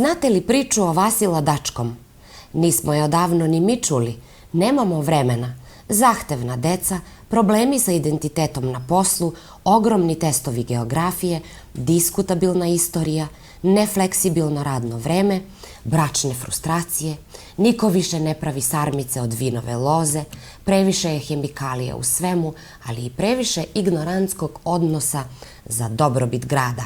Znate li priču o Vasila Dačkom? Nismo je odavno ni mi čuli. Nemamo vremena. Zahtevna deca, problemi sa identitetom na poslu, ogromni testovi geografije, diskutabilna istorija, nefleksibilno radno vreme, bračne frustracije, niko više ne pravi sarmice od vinove loze, previše je hemikalija u svemu, ali i previše ignorantskog odnosa za dobrobit grada.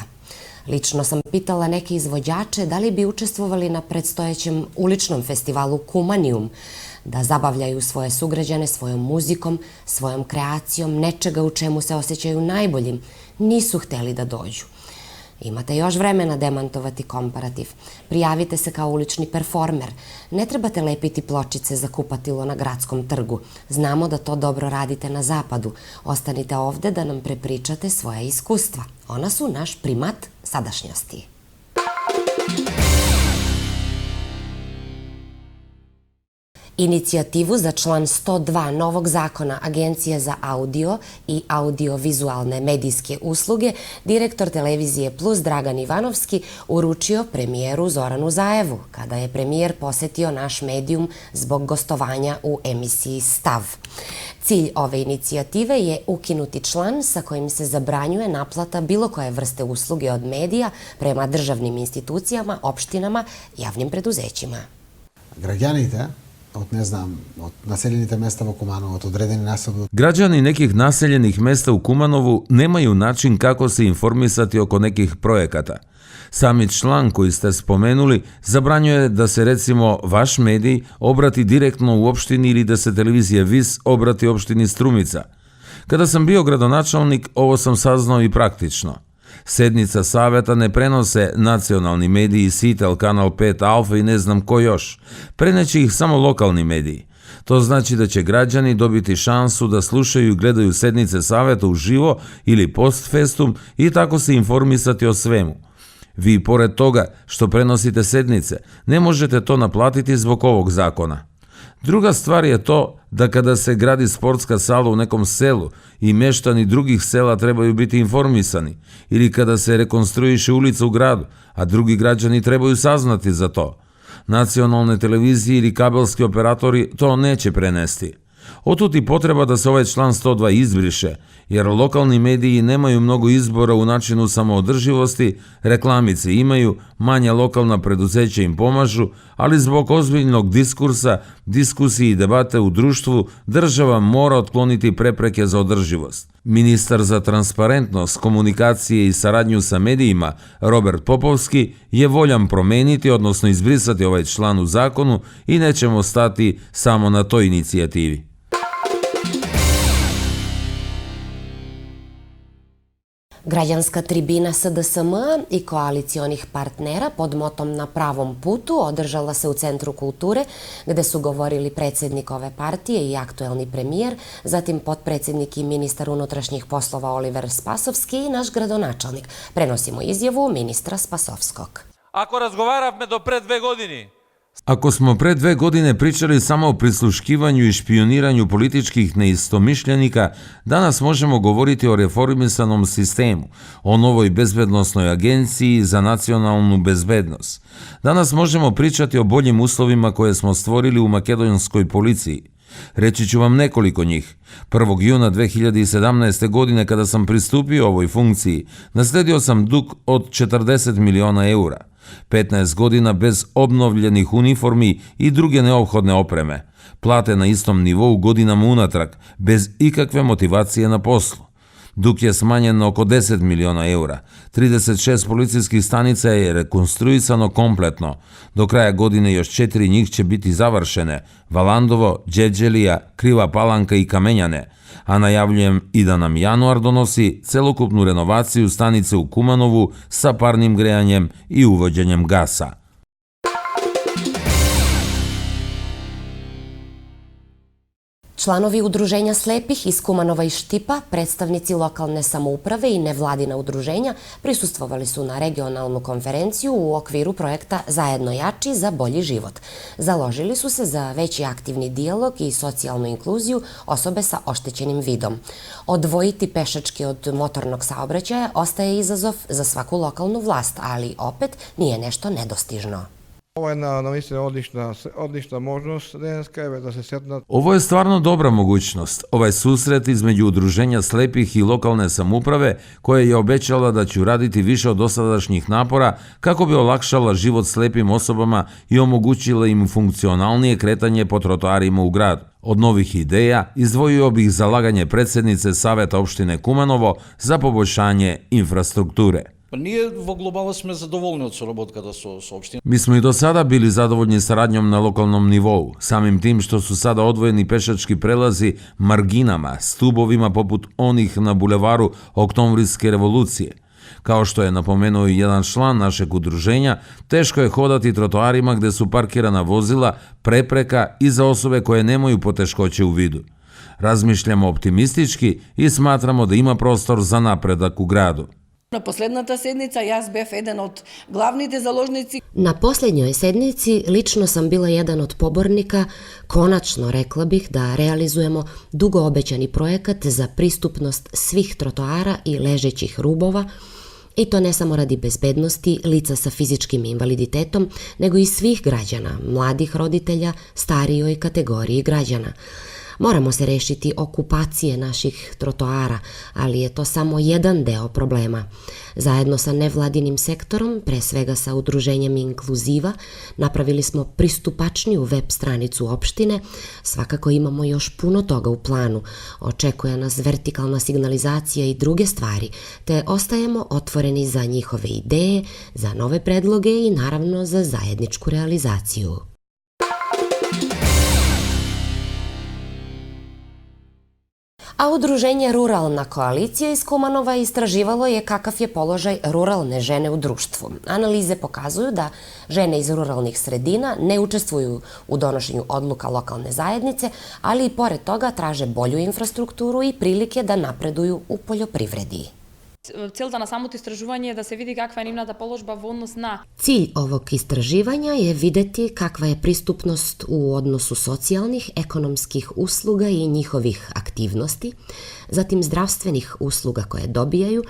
Lično sam pitala neke izvođače da li bi učestvovali na predstojećem uličnom festivalu Kumanijum, da zabavljaju svoje sugrađane svojom muzikom, svojom kreacijom, nečega u čemu se osjećaju najboljim. Nisu hteli da dođu. Imate još vremena demantovati komparativ. Prijavite se kao ulični performer. Ne trebate lepiti pločice za kupatilo na gradskom trgu. Znamo da to dobro radite na zapadu. Ostanite ovde da nam prepričate svoja iskustva. Ona su naš primat sadašnjosti. Inicijativu za član 102 novog zakona Agencije za audio i audiovizualne medijske usluge direktor televizije Plus Dragan Ivanovski uručio premijeru Zoranu Zaevu, kada je premijer posetio naš medijum zbog gostovanja u emisiji Stav. Cilj ove inicijative je ukinuti član sa kojim se zabranjuje naplata bilo koje vrste usluge od medija prema državnim institucijama, opštinama, javnim preduzećima. Građaните od naseljenih mesta u Kumanovu, od odredeni naseljenih. Građani nekih naseljenih mesta u Kumanovu nemaju način kako se informisati oko nekih projekata. Sami član koji ste spomenuli zabranjuje da se recimo vaš medij obrati direktno u opštini ili da se televizija Vis obrati opštini Strumica. Kada sam bio gradonačelnik, ovo sam saznao i praktično. Sednica saveta ne prenose nacionalni mediji, Sitel, Kanal 5, Alfa i ne znam ko još. Preneće ih samo lokalni mediji. To znači da će građani dobiti šansu da slušaju i gledaju sednice saveta uživo ili post festum i tako se informisati o svemu. Vi, pored toga što prenosite sednice, ne možete to naplatiti zbog ovog zakona. Druga stvar je to da kada se gradi sportska sala u nekom selu i meštani drugih sela trebaju biti informisani, ili kada se rekonstruiše ulica u gradu, a drugi građani trebaju saznati za to. Nacionalne televizije ili kabelski operatori to neće prenesti. Otud i potreba da se ovaj član 102 izbriše, jer lokalni mediji nemaju mnogo izbora u načinu samoodrživosti, reklamice imaju, manja lokalna preduzeća im pomažu, ali zbog ozbiljnog diskursa, diskusije i debate u društvu, država mora otkloniti prepreke za održivost. Ministar za transparentnost, komunikacije i saradnju sa medijima, Robert Popovski, je voljan promeniti, odnosno izbrisati ovaj član u zakonu i nećemo stati samo na toj inicijativi. Građanska tribina SDSM i koalicionih partnera pod motom Na pravom putu održala se u Centru kulture, gde su govorili predsjednik ove partije i aktuelni premijer, zatim potpredsjednik i ministar unutrašnjih poslova Oliver Spasovski i naš gradonačelnik. Prenosimo izjavu ministra Spasovskog. Ako smo pre 2 godine pričali samo o prisluškivanju i špioniranju političkih neistomišljenika, danas možemo govoriti o reformisanom sistemu, o novoj bezbednosnoj agenciji za nacionalnu bezbednost. Danas možemo pričati o boljim uslovima koje smo stvorili u makedonskoj policiji. Reći ću vam nekoliko njih. 1. juna 2017. godine kada sam pristupio ovoj funkciji, nasledio sam dug od 40 miliona eura. 15 godina bez obnovljenih uniformi i druge neophodne opreme. Plate na istom nivou godinama unatrag, bez ikakve motivacije na poslu. Dug je smanjen na oko 10 miliona eura. 36 policijskih stanica je rekonstruisano kompletno. Do kraja godine još 4 njih će biti završene. Valandovo, Đeđelija, Kriva Palanka i Kamenjane. A najavljujem i da nam januar donosi celokupnu renovaciju stanice u Kumanovu sa parnim grejanjem i uvođenjem gasa. Članovi udruženja slepih iz Kumanova i Štipa, predstavnici lokalne samouprave i nevladina udruženja prisustvovali su na regionalnu konferenciju u okviru projekta Zajedno jači za bolji život. Založili su se za veći aktivni dijalog i socijalnu inkluziju osobe sa oštećenim vidom. Odvojiti pešački od motornog saobraćaja ostaje izazov za svaku lokalnu vlast, ali opet nije nešto nedostižno. Ovo je naistина odlična možnost denska, da se setnat. Ovo je stvarno dobra mogućnost. Ovaj susret između udruženja slepih i lokalne samouprave koja je obećala da će uraditi više od dosadašnjih napora kako bi olakšala život slepim osobama i omogućila im funkcionalnije kretanje po trotoarima u gradu. Od novih ideja izdvojio bih zalaganje predsjednice Saveta opštine Kumanovo za poboljšanje infrastrukture. Pa ние во глобала сме задоволни од соработката со општина. Mi smo i do sada bili zadovoljni saradnjom na lokalnom nivou, samim tim što su sada odvojeni pešački prelazi marginama, stubovima poput onih na bulevaru Oktobarske revolucije. Kao što je napomenuo i jedan član našeg udruženja, teško je hodati trotoarima gde su parkirana vozila, prepreka i za osobe koje nemaju poteškoće u vidu. Razmišljamo optimistički i smatramo da ima prostor za napredak u gradu. На последната седница јас бев еден од главните заложници. Na posljednjoj sednici lično sam bila jedan od pobornika, konačno rekla bih da realizujemo dugo obećani projekat za pristupnost svih trotoara i ležećih rubova, i to ne samo radi bezbednosti lica sa fizičkim invaliditetom, nego i svih građana, mladih roditelja, starijoj kategoriji građana. Moramo se rešiti okupacije naših trotoara, ali je to samo jedan deo problema. Zajedno sa nevladinim sektorom, pre svega sa udruženjem Inkluziva, napravili smo pristupačniju web stranicu opštine. Svakako imamo još puno toga u planu. Očekuje nas vertikalna signalizacija i druge stvari, te ostajemo otvoreni za njihove ideje, za nove predloge i naravno za zajedničku realizaciju. A udruženje Ruralna koalicija iz Kumanova istraživalo je kakav je položaj ruralne žene u društvu. Analize pokazuju da žene iz ruralnih sredina ne učestvuju u donošenju odluka lokalne zajednice, ali i pored toga traže bolju infrastrukturu i prilike da napreduju u poljoprivredi. Целта на самото истражување е да се види каква е нивната положба во однос на. Cilj ovog istraživanja je videti kakva je pristupnost u odnosu socijalnih, ekonomskih usluga i njihovih aktivnosti, zatim zdravstvenih usluga koje dobijaju.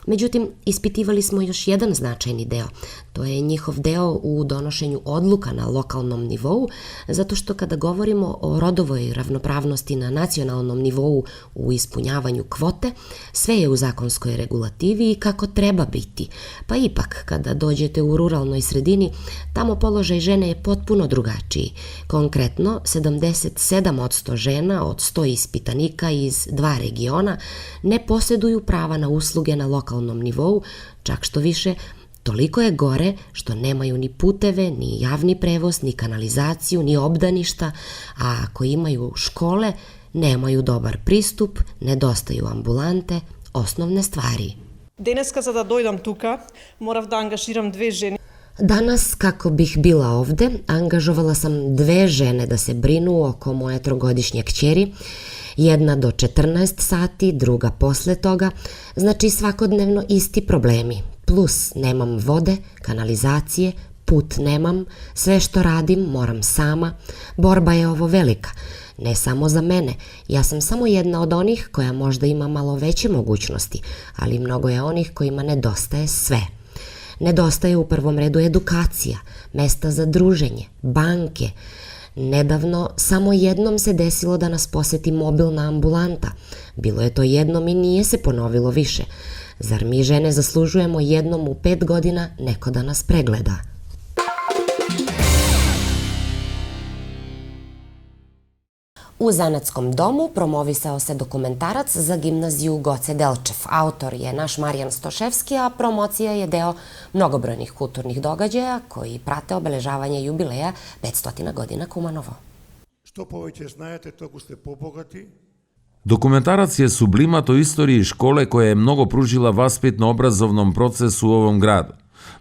Međutim, ispitivali smo još jedan značajni deo. To je njihov deo u donošenju odluka na lokalnom nivou, zato što kada govorimo o rodovoj ravnopravnosti na nacionalnom nivou u ispunjavanju kvote, sve je u zakonskoj regulativi i kako treba biti. Pa ipak, kada dođete u ruralnoj sredini, tamo položaj žene je potpuno drugačiji. Konkretno, 77% žena od 100 ispitanika iz 2 regiona ne posjeduju prava na usluge na lokalnom nivou, čak što više, toliko je gore što nemaju ni puteve, ni javni prevoz, ni kanalizaciju, ni obdaništa, a ako imaju škole, nemaju dobar pristup, nedostaju ambulante, osnovne stvari. Денеска за да дојдам тука, морав да ангажирам 2 жени. Danas, kako bih bila ovde, angažovala sam 2 žene da se brinu oko moje 3-godišnje kćeri, jedna do 14 sati, druga posle toga, znači svakodnevno isti problemi, plus nemam vode, kanalizacije, put nemam, sve što radim moram sama, borba je ovo velika, ne samo za mene, ja sam samo jedna od onih koja možda ima malo veće mogućnosti, ali mnogo je onih kojima nedostaje sve. Nedostaje u prvom redu edukacija, mesta za druženje, banke. Nedavno samo jednom se desilo da nas poseti mobilna ambulanta. Bilo je to jednom i nije se ponovilo više. Zar mi žene zaslužujemo jednom u 5 godina neko da nas pregleda? U Zanatskom domu promovisao se dokumentarac za gimnaziju Goce Delčev. Autor je naš Marijan Stoševski, a promocija je deo mnogobrojnih kulturnih događaja koji prate obeležavanje jubileja 500 godina Kumanovo. Što poveće znajete, toliko ste pobogati. Dokumentarac je sublimat o istoriji škole koja je mnogo pružila vaspitno-obrazovnom procesu u ovom gradu.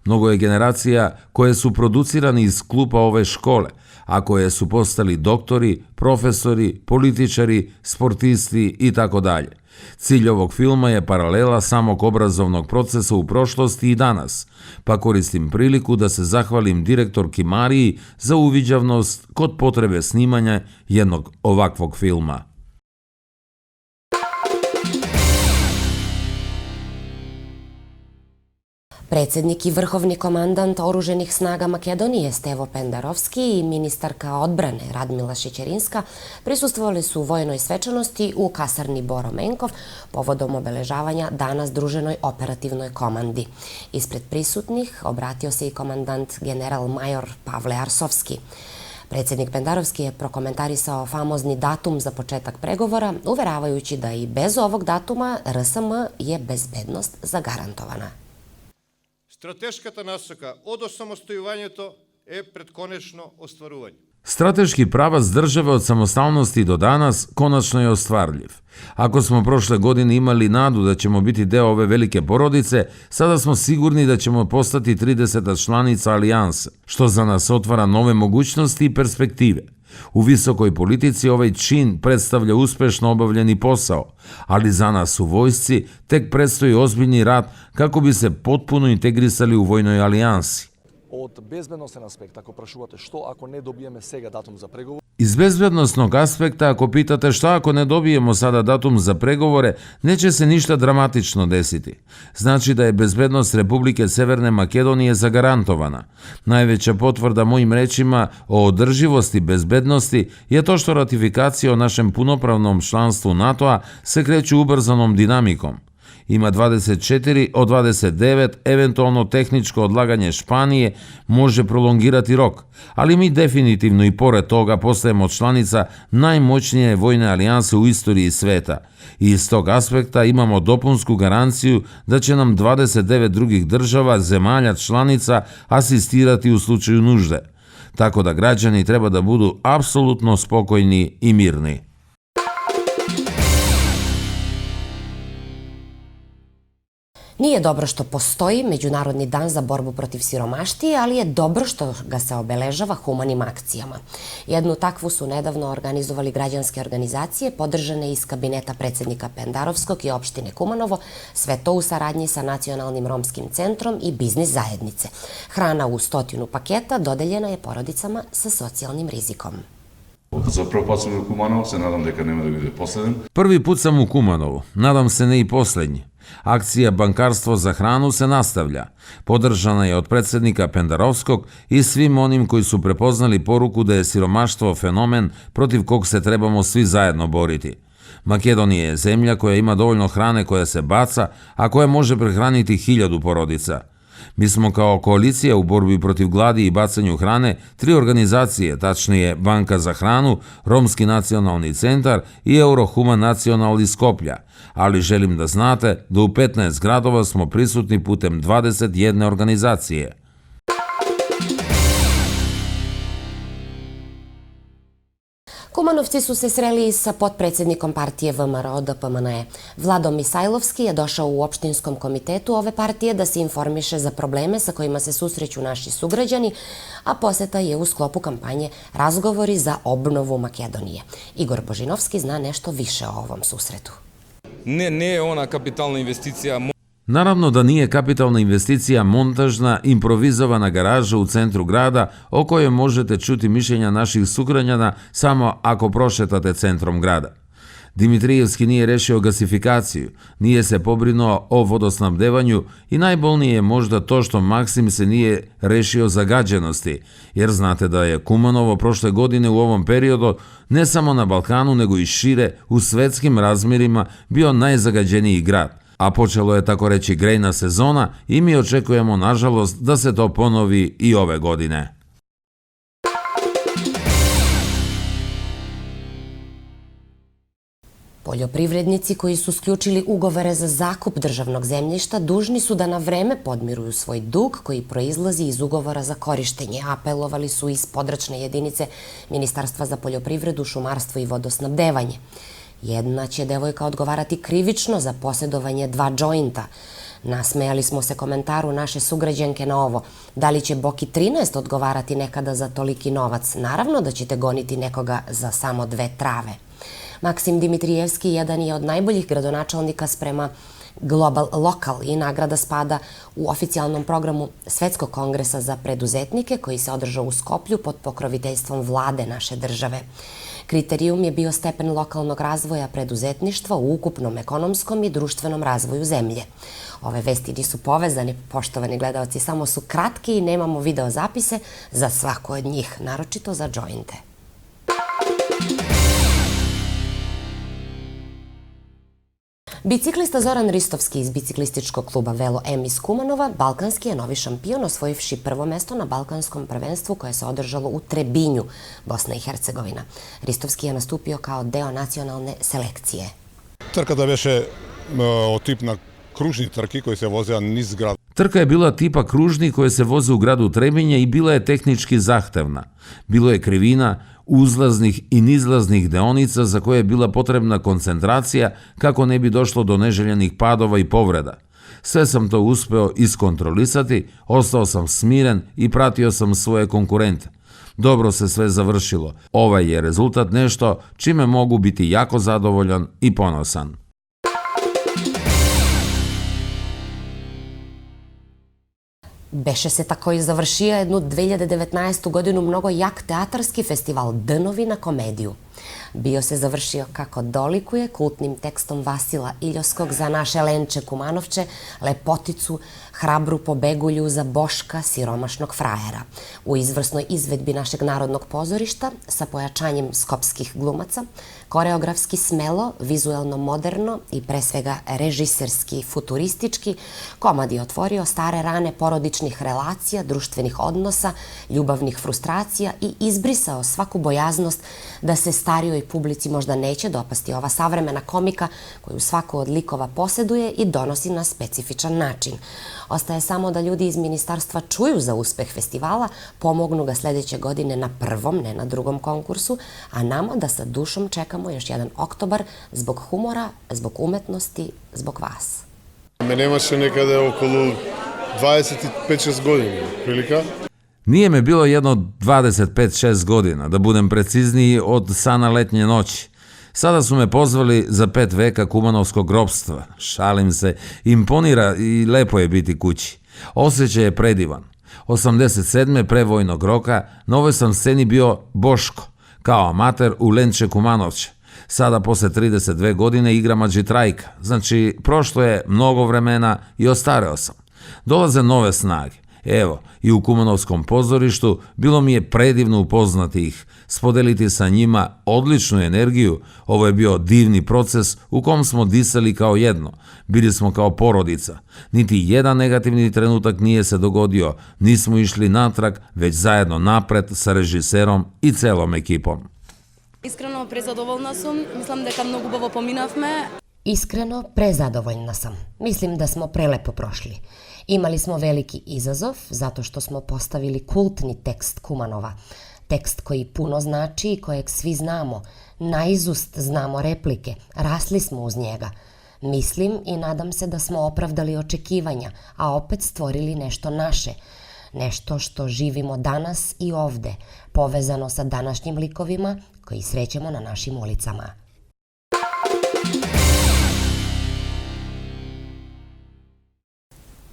Mnogo je generacija koje su producirani iz klupa ove škole, a koje su postali doktori, profesori, političari, sportisti i tako dalje. Cilj ovog filma je paralela samog obrazovnog procesa u prošlosti i danas, pa koristim priliku da se zahvalim direktorki Mariji za uviđavnost kod potrebe snimanja jednog ovakvog filma. Predsednik i vrhovni komandant Oruženih snaga Makedonije Stevo Pendarovski i ministarka odbrane Radmila Šećerinska prisustvovali su u vojnoj svečanosti u kasarni Boro Menkov povodom obeležavanja Dana združenoj operativnoj komandi. Ispred prisutnih obratio se i komandant general major Pavle Arsovski. Predsednik Pendarovski je prokomentarisao famozni datum za početak pregovora, uveravajući da i bez ovog datuma RSM je bezbednost zagarantovana. Стратешката насока од осамостојувањето е пред конечно остварување. Strateški pravac države od samostalnosti do danas konačno je ostvarljiv. Ako smo prošle godine imali nadu da ćemo biti deo ove velike porodice, sada smo sigurni da ćemo postati 30. članica alijanse, što za nas otvara nove mogućnosti i perspektive. U visokoj politici ovaj čin predstavlja uspešno obavljeni posao, ali za nas u vojsci tek predstoji ozbiljni rad kako bi se potpuno integrisali u vojnoj alijansi. Од безбедносен аспект, ако прашувате што ако не добиеме сега датум за преговори, Iz bezbednostnog aspekta, ako pitate šta ako ne dobijemo sada datum za pregovore, neće se ništa dramatično desiti. Znači da je bezbednost Republike Severne Makedonije zagarantovana. Najveća potvrda mojim rečima o održivosti bezbednosti je to što ratifikacije o našem punopravnom članstvu NATO-a se kreću ubrzanom dinamikom. Ima 24 od 29, eventualno tehničko odlaganje Španije može prolongirati rok, ali mi definitivno i pored toga postajemo članica najmoćnije vojne alijanse u istoriji sveta. I iz tog aspekta imamo dopunsku garanciju da će nam 29 drugih država, zemalja članica asistirati u slučaju nužde. Tako da građani treba da budu apsolutno spokojni i mirni. Nije dobro što postoji Međunarodni dan za borbu protiv siromaštije, ali je dobro što ga se obeležava humanim akcijama. Jednu takvu su nedavno organizovali građanske organizacije podržane iz kabineta predsednika Pendarovskog i opštine Kumanovo, sve to u saradnji sa Nacionalnim romskim centrom i biznis zajednice. Hrana u 100 paketa dodeljena je porodicama sa socijalnim rizikom. За прв пат сум во Куманово, се надам дека нема да биде последен. Prvi put sam u Kumanovu, nadam se ne i poslednji. Akcija Bankarstvo za hranu se nastavlja. Podržana je od predsednika Pendarovskog i svim onim koji su prepoznali poruku da je siromaštvo fenomen protiv kog se trebamo svi zajedno boriti. Makedonija je zemlja koja ima dovoljno hrane koja se baca, a koja može prehraniti 1000 porodica. Mi smo kao koalicija u borbi protiv gladi i bacanju hrane 3 organizacije, tačnije Banka za hranu, Romski nacionalni centar i Eurohuman nacional iz Skoplja, ali želim da znate da u 15 gradova smo prisutni putem 21 organizacije. Kumanovci su se sreli sa potpredsjednikom partije VMRO DPMNE. Vlado Misajlovski je došao u opštinskom komitetu ove partije da se informiše za probleme sa kojima se susreću naši sugrađani, a poseta je u sklopu kampanje Razgovori za obnovu Makedonije. Igor Božinovski zna nešto više o ovom susretu. Не е она капитална инвестиција. Naravno da nije kapitalna investicija montažna, improvizovana garaža u centru grada o kojoj možete čuti mišljenja naših sugrađana samo ako prošetate centrom grada. Dimitrijevski nije rešio gasifikaciju, nije se pobrinuo o vodosnabdevanju i najbolnije je možda to što Maksim se nije rešio zagađenosti, jer znate da je Kumanovo prošle godine u ovom periodu ne samo na Balkanu nego i šire u svetskim razmjerima bio najzagađeniji grad. A počelo je tako reći grejna sezona i mi očekujemo nažalost da se to ponovi i ove godine. Poljoprivrednici koji su sključili ugovore za zakup državnog zemljišta dužni su da na vreme podmiruju svoj dug koji proizlazi iz ugovora za korištenje. Apelovali su iz područne jedinice Ministarstva za poljoprivredu, šumarstvo i vodosnabdevanje. Jedna će devojka odgovarati krivično za posjedovanje 2 džointa. Nasmejali smo se komentaru naše sugrađanke na ovo. Da li će Boki 13 odgovarati nekada za toliki novac? Naravno da ćete goniti nekoga za samo 2 trave. Maksim Dimitrijevski jedan je od najboljih gradonačelnika sprema Global Lokal i nagrada spada u oficijalnom programu Svetskog kongresa za preduzetnike koji se održao u Skoplju pod pokroviteljstvom vlade naše države. Kriterijum je bio stepen lokalnog razvoja preduzetništva u ukupnom ekonomskom i društvenom razvoju zemlje. Ove vesti nisu povezane, poštovani gledalci, samo su kratki i nemamo video zapise za svako od njih, naročito za džointe. Biciklista Zoran Ristovski iz biciklističkog kluba Velo M iz Kumanova balkanski je novi šampion, osvojivši prvo mesto na balkanskom prvenstvu koje se održalo u Trebinju, Bosna i Hercegovina. Ristovski je nastupio kao deo nacionalne selekcije. Trkата беше од тип на кружни трки кои се возеа низ град. Trka je bila tipa kružni koje se voze u gradu Trebinje i bila je tehnički zahtevna. Bilo je krivina, uzlaznih i nizlaznih deonica za koje je bila potrebna koncentracija kako ne bi došlo do neželjenih padova i povreda. Sve sam to uspeo iskontrolisati, ostao sam smiren i pratio sam svoje konkurente. Dobro se sve završilo. Ovaj je rezultat nešto čime mogu biti jako zadovoljan i ponosan. Beše se tako i završio jednu 2019. godinu mnogo jak teatarski festival Dnovi na komediju. Bio se završio kako dolikuje kultnim tekstom Vasila Iljoskog za naše Lenče Kumanovče, lepoticu, hrabru pobegulju za Boška, siromašnog frajera. U izvrsnoj izvedbi našeg narodnog pozorišta sa pojačanjem skopskih glumaca, koreografski smelo, vizuelno moderno i pre svega režiserski futuristički, komad je otvorio stare rane porodičnih relacija, društvenih odnosa, ljubavnih frustracija i izbrisao svaku bojaznost da se starijoj publici možda neće dopasti ova savremena komika koju svako od likova poseduje i donosi na specifičan način. Ostaje samo da ljudi iz ministarstva čuju za uspeh festivala, pomognu ga sledeće godine na prvom, ne na drugom konkursu, a nama da sa dušom čekamo još jedan oktobar zbog humora, zbog umetnosti, zbog vas. Me немаше некаде околу 25-6 години, прилика. Nije me bilo jedno 25-6 godina, da budem precizniji, od sana letnje noći. Sada su me pozvali za 5 veka kumanovskog ropstva. Šalim se, imponira i lepo je biti kući. Osjećaj je predivan. 87. pre vojnog roka na ovoj sam sceni bio Boško, kao amater u Lenče Kumanovče. Sada posle 32 godine igram Adžitrajka, znači prošlo je mnogo vremena i ostareo sam. Dolaze nove snage. Evo, i u Kumanovskom pozorištu bilo mi je predivno upoznati ih, spodeliti sa njima odličnu energiju. Ovo je bio divni proces u kom smo disali kao jedno. Bili smo kao porodica. Niti jedan negativni trenutak nije se dogodio. Nismo išli natrag, već zajedno napred sa režiserom i celom ekipom. Iskreno презадоволна сум. Мислам дека многу убаво поминавме. Iskreno, prezadovoljna sam. Mislim da smo prelepo prošli. Imali smo veliki izazov zato što smo postavili kultni tekst Kumanova. Tekst koji puno znači i kojeg svi znamo. Naizust znamo replike. Rasli smo uz njega. Mislim i nadam se da smo opravdali očekivanja, a opet stvorili nešto naše. Nešto što živimo danas i ovde, povezano sa današnjim likovima koji srećemo na našim ulicama.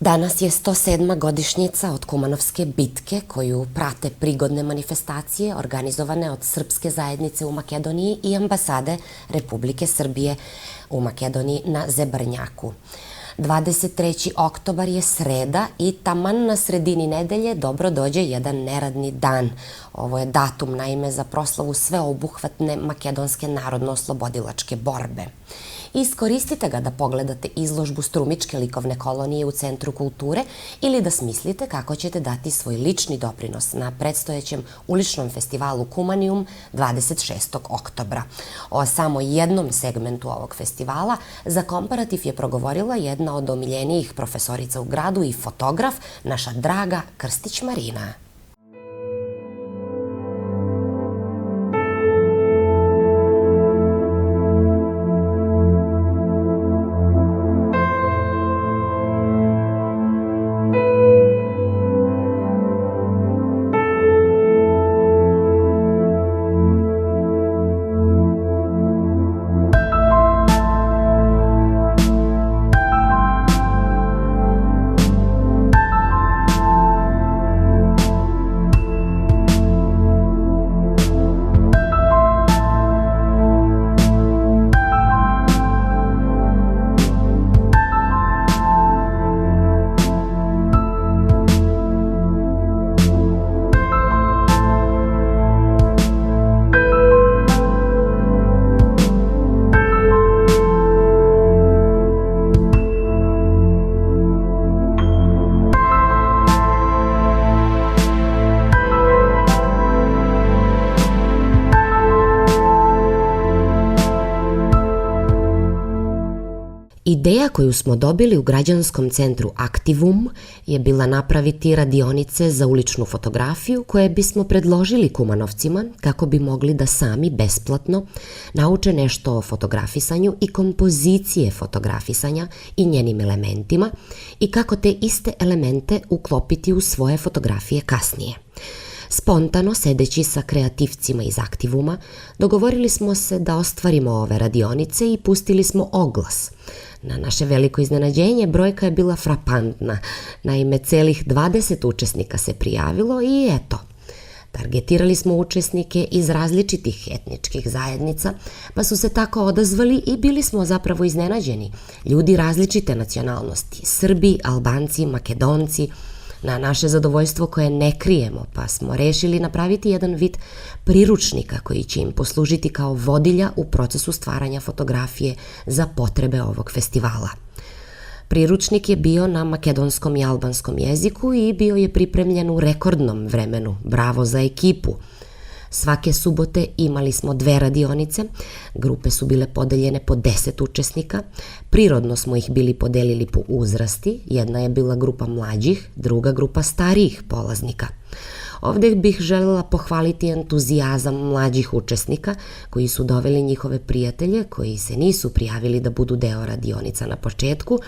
Danas je 107. godišnjica od Kumanovske bitke koju prate prigodne manifestacije organizovane od Srpske zajednice u Makedoniji i ambasade Republike Srbije u Makedoniji na Zebrnjaku. 23. oktobar je sreda i taman na sredini nedelje dobro dođe jedan neradni dan. Ovo je datum naime za proslavu sveobuhvatne makedonske narodno-oslobodilačke borbe. Iskoristite ga da pogledate izložbu Strumičke likovne kolonije u Centru kulture ili da smislite kako ćete dati svoj lični doprinos na predstojećem uličnom festivalu Kumanijum 26. oktobra. O samo jednom segmentu ovog festivala za Komparativ je progovorila jedna od omiljenijih profesorica u gradu i fotograf, naša draga Krstić Marina. Ideja koju smo dobili u građanskom centru Aktivum je bila napraviti radionice za uličnu fotografiju koje bismo predložili Kumanovcima kako bi mogli da sami besplatno nauče nešto o fotografisanju i kompozicije fotografisanja i njenim elementima i kako te iste elemente uklopiti u svoje fotografije kasnije. Spontano, sedeći sa kreativcima iz Aktivuma, dogovorili smo se da ostvarimo ove radionice i pustili smo oglas. Na naše veliko iznenađenje brojka je bila frapantna, naime celih 20 učesnika se prijavilo i eto. Targetirali smo učesnike iz različitih etničkih zajednica, pa su se tako odazvali i bili smo zapravo iznenađeni. Ljudi različite nacionalnosti, Srbi, Albanci, Makedonci, na naše zadovoljstvo koje ne krijemo, pa smo rešili napraviti jedan vid priručnika koji će im poslužiti kao vodilja u procesu stvaranja fotografije za potrebe ovog festivala. Priručnik je bio na makedonskom i albanskom jeziku i bio je pripremljen u rekordnom vremenu. Bravo za ekipu! Svake subote imali smo 2 radionice, grupe su bile podeljene po 10 učesnika, prirodno smo ih bili podelili po uzrasti, jedna je bila grupa mlađih, druga grupa starijih polaznika. Ovdje bih željela pohvaliti entuzijazam mlađih učesnika koji su doveli njihove prijatelje koji se nisu prijavili da budu deo radionica na početku.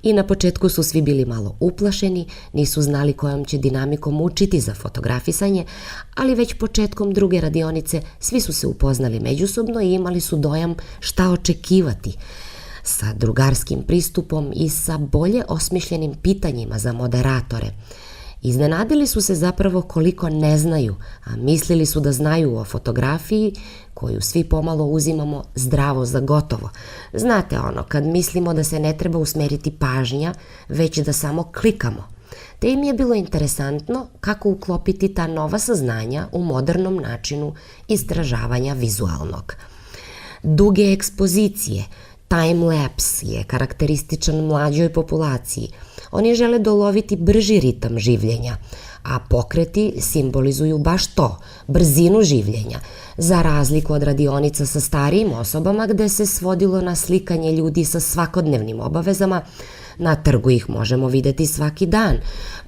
I na početku su svi bili malo uplašeni, nisu znali kojom će dinamikom učiti za fotografisanje, ali već početkom druge radionice svi su se upoznali međusobno i imali su dojam šta očekivati. Sa drugarskim pristupom i sa bolje osmišljenim pitanjima za moderatore. Iznenadili su se zapravo koliko ne znaju, a mislili su da znaju o fotografiji koju svi pomalo uzimamo zdravo za gotovo. Znate ono, kad mislimo da se ne treba usmeriti pažnja, već da samo klikamo. Te im je bilo interesantno kako uklopiti ta nova saznanja u modernom načinu istražavanja vizualnog. Duge ekspozicije, time-lapse je karakterističan mlađoj populaciji. Oni žele doloviti brži ritam življenja, a pokreti simbolizuju baš to, brzinu življenja, za razliku od radionica sa starijim osobama gde se svodilo na slikanje ljudi sa svakodnevnim obavezama. Na trgu ih možemo videti svaki dan.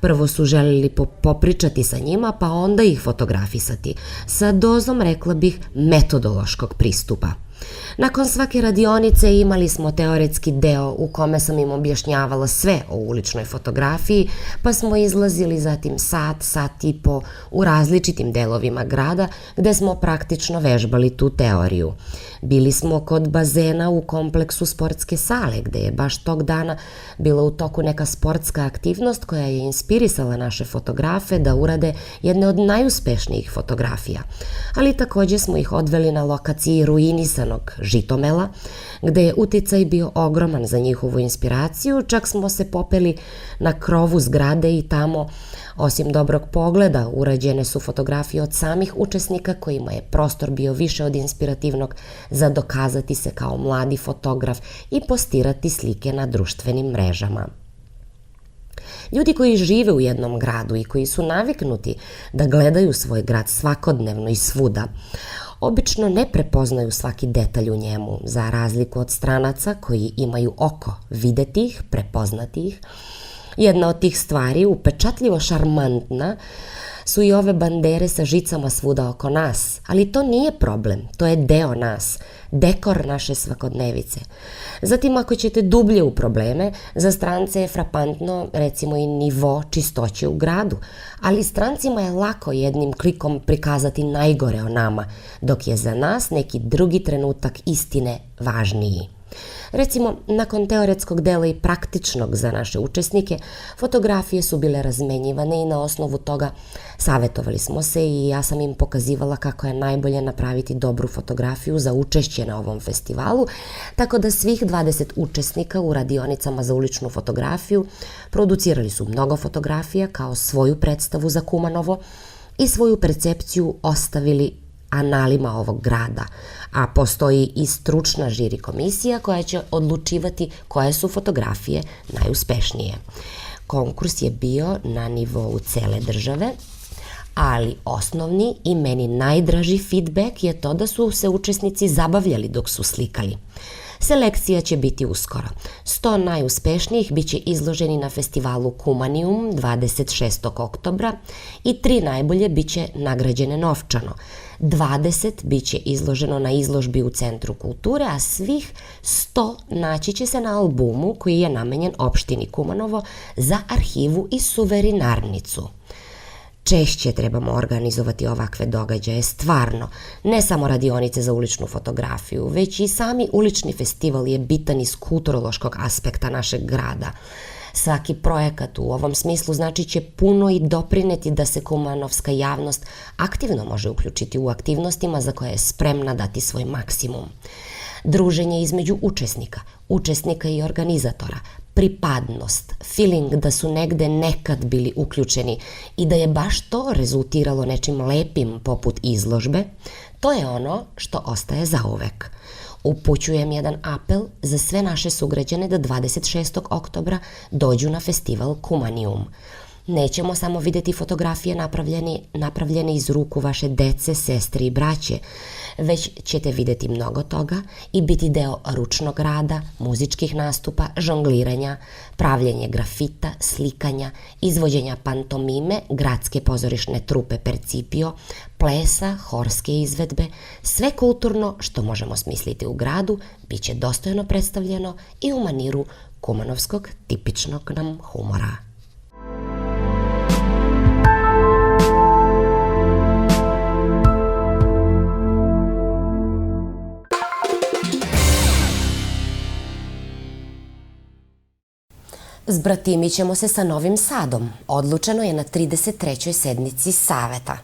Prvo su želeli popričati sa njima, pa onda ih fotografisati, sa dozom, rekla bih, metodološkog pristupa. Nakon svake radionice imali smo teoretski deo u kome sam im objašnjavala sve o uličnoj fotografiji, pa smo izlazili zatim sat i po u različitim delovima grada gde smo praktično vežbali tu teoriju. Bili smo kod bazena u kompleksu sportske sale gde je baš tog dana bila u toku neka sportska aktivnost koja je inspirisala naše fotografe da urade jedne od najuspešnijih fotografija. Ali takođe smo ih odveli na lokaciji ruinisanog Žitomela, gde je uticaj bio ogroman za njihovu inspiraciju, čak smo se popeli na krovu zgrade i tamo, osim dobrog pogleda, urađene su fotografije od samih učesnika kojima je prostor bio više od inspirativnog za dokazati se kao mladi fotograf i postirati slike na društvenim mrežama. Ljudi koji žive u jednom gradu i koji su naviknuti da gledaju svoj grad svakodnevno i svuda, obično ne prepoznaju svaki detalj u njemu, za razliku od stranaca koji imaju oko videti ih, prepoznati ih. Jedna od tih stvari, upečatljivo šarmantna, su i ove bandere sa žicama svuda oko nas, ali to nije problem, to je deo nas, dekor naše svakodnevice. Zatim, ako ćete dublje u probleme, za strance je frapantno, recimo, i nivo čistoće u gradu, ali strancima je lako jednim klikom prikazati najgore o nama, dok je za nas neki drugi trenutak istine važniji. Recimo, nakon teoretskog dela i praktičnog za naše učesnike, fotografije su bile razmenjivane i na osnovu toga savetovali smo se i ja sam im pokazivala kako je najbolje napraviti dobru fotografiju za učešće na ovom festivalu, tako da svih 20 učesnika u radionicama za uličnu fotografiju producirali su mnogo fotografija kao svoju predstavu za Kumanovo i svoju percepciju ostavili analima ovog grada, a postoji i stručna žiri komisija koja će odlučivati koje su fotografije najuspešnije. Konkurs je bio na nivou cele države, ali osnovni i meni najdraži feedback je to da su se učesnici zabavljali dok su slikali. Selekcija će biti uskoro. 100 najuspešnijih biće izloženi na festivalu Kumanijum 26. oktobra i 3 najbolje biće nagrađene novčano. 20 biće izloženo na izložbi u Centru kulture, a svih 100 naći će se na albumu koji je namenjen opštini Kumanovo za arhivu i suverenarnicu. Češće trebamo organizovati ovakve događaje, stvarno, ne samo radionice za uličnu fotografiju, već i sami ulični festival je bitan iz kulturološkog aspekta našeg grada. Svaki projekat u ovom smislu znači će puno i doprineti da se kumanovska javnost aktivno može uključiti u aktivnostima za koje je spremna dati svoj maksimum. Druženje između učesnika i organizatora, pripadnost, feeling da su negde nekad bili uključeni i da je baš to rezultiralo nečim lepim poput izložbe, to je ono što ostaje zauvek. Upućujem jedan apel za sve naše sugrađane da 26. oktobra dođu na festival Kumanijum. Nećemo samo videti fotografije napravljene iz ruku vaše dece, sestre i braće, već ćete videti mnogo toga i biti deo ručnog rada, muzičkih nastupa, žongliranja, pravljenje grafita, slikanja, izvođenja pantomime, gradske pozorišne trupe Percipio, plesa, horske izvedbe, sve kulturno što možemo smisliti u gradu bit će dostojno predstavljeno i u maniru kumanovskog tipičnog nam humora. Zbratimit ćemo se sa Novim Sadom. Odlučeno je na 33. sednici Saveta.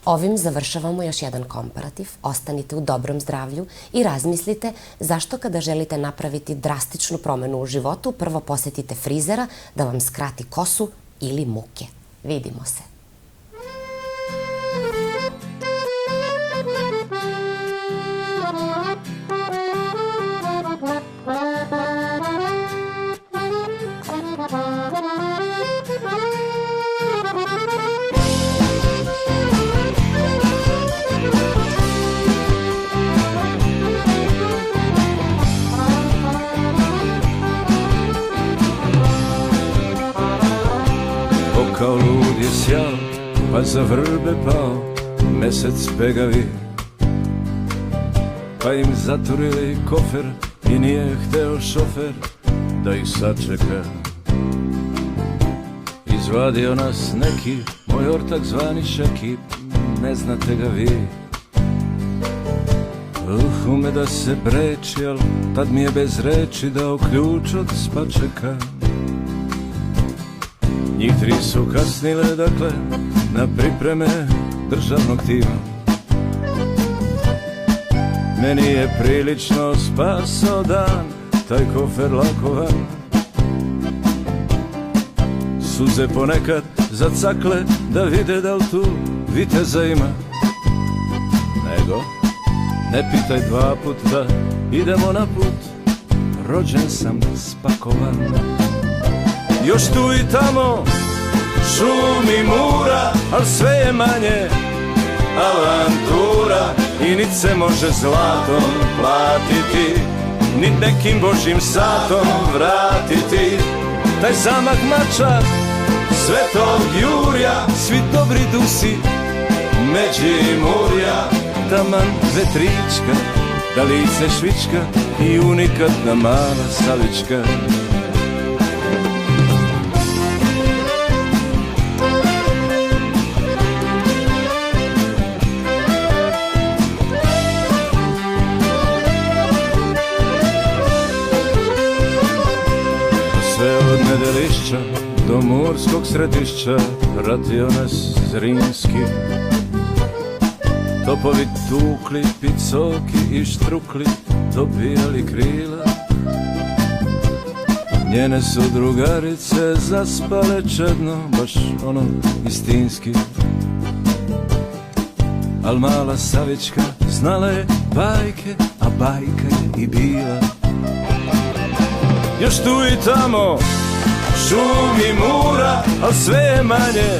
Ovim završavamo još jedan komparativ. Ostanite u dobrom zdravlju i razmislite zašto kada želite napraviti drastičnu promenu u životu, prvo posetite frizera da vam skrati kosu ili muke. Vidimo se. Kao lud je sjao, pa za vrbe pao mesec pegavi, pa im zaturili kofer i nije hteo šofer da ih sačeka. Izvadio nas neki, moj ortak zvani Šeki, ne znate ga vi. Ume da se breči, al tad mi je bez reči dao ključ od spačeka. Njih 3 su kasnile, dakle, na pripreme državnog tima. Meni je prilično spasao dan, taj kofer lakovan. Suze ponekad zacakle da vide da li tu viteza ima. Nego, ne pitaj 2 put da idemo na put, rođen sam spakovan. Još tu i tamo šum i mura, al sve je manje avantura i nit se može zlatom platiti, nit nekim božjim satom vratiti. Taj zamah mača, svetog Jurja, svi dobri dusi Međimurja, taman vetrička, da lice švička i unikatna mala Savička. Nedelišća do Murskog središća pratio nas Zrinski. Topovi tukli, picoki i štrukli, dobijali krila. Njene su drugarice zaspale čedno, baš ono istinski. Al mala Savička znala je bajke, a bajka je i bila. Još tu i tamo šum i mura, al sve je manje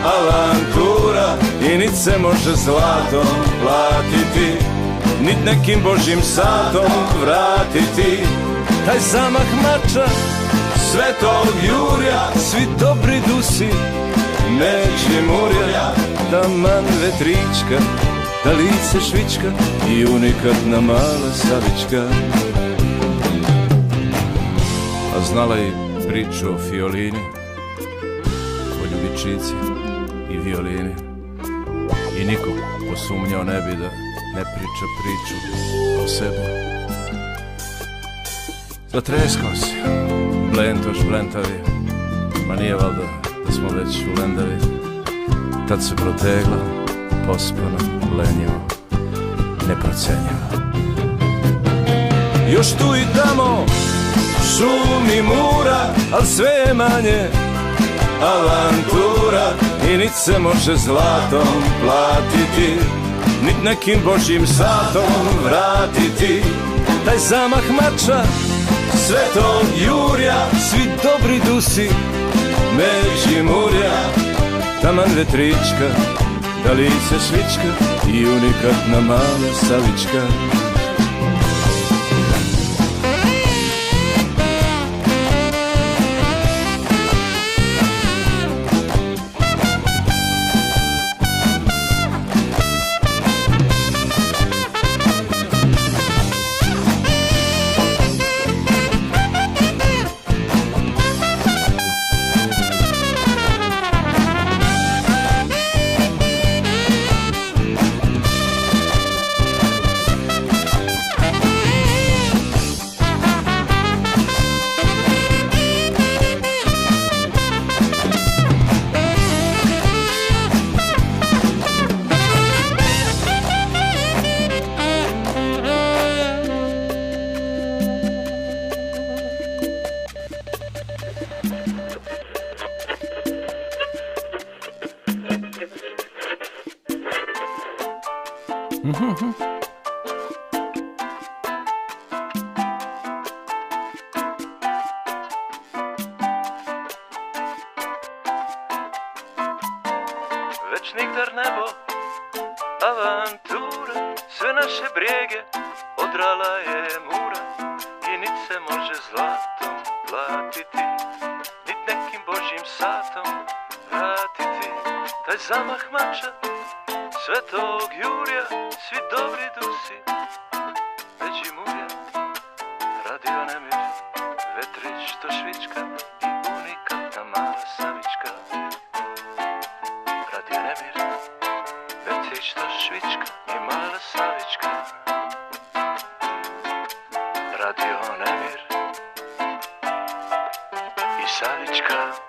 avantura i nit se može zlatom platiti, nit nekim Božjim satom vratiti. Taj zamah mača, Svetog Jurja, svi dobri dusi, Međimurja, taman vetrička, da lice švička i unikatna mala Savička. A znala i priču o fiolini, o ljubičici i violini. I niko posumnjao ne bi da ne priča priču o sebi. Zatreskao si, blentoš blentavi, ma nije valjda da smo već u lendavi. Tad se protegla, pospano, lenjivo, neprocenjivo. Još tu i tamo, šumi mura, al sve je manje avantura. I nit se može zlatom platiti, nit nekim Božjim satom vratiti. Taj zamah mača, Svetog Jurja, svi dobri dusi, Međimurja, taman vetrička, da lice švička i unikatna mala Savička. Već nigdar nebo, avantura, sve naše brijege odrala je mura. I nit se može zlatom platiti, nit nekim Božjim satom vratiti. Taj zamah mača, Svetog Jurja, svi dobri dusi, Međimurja, radio nemir, vetrić to švička i unikatna mala Savička. Radio nemir, vetrić to švička i mala Savička. Radio nemir i Savička.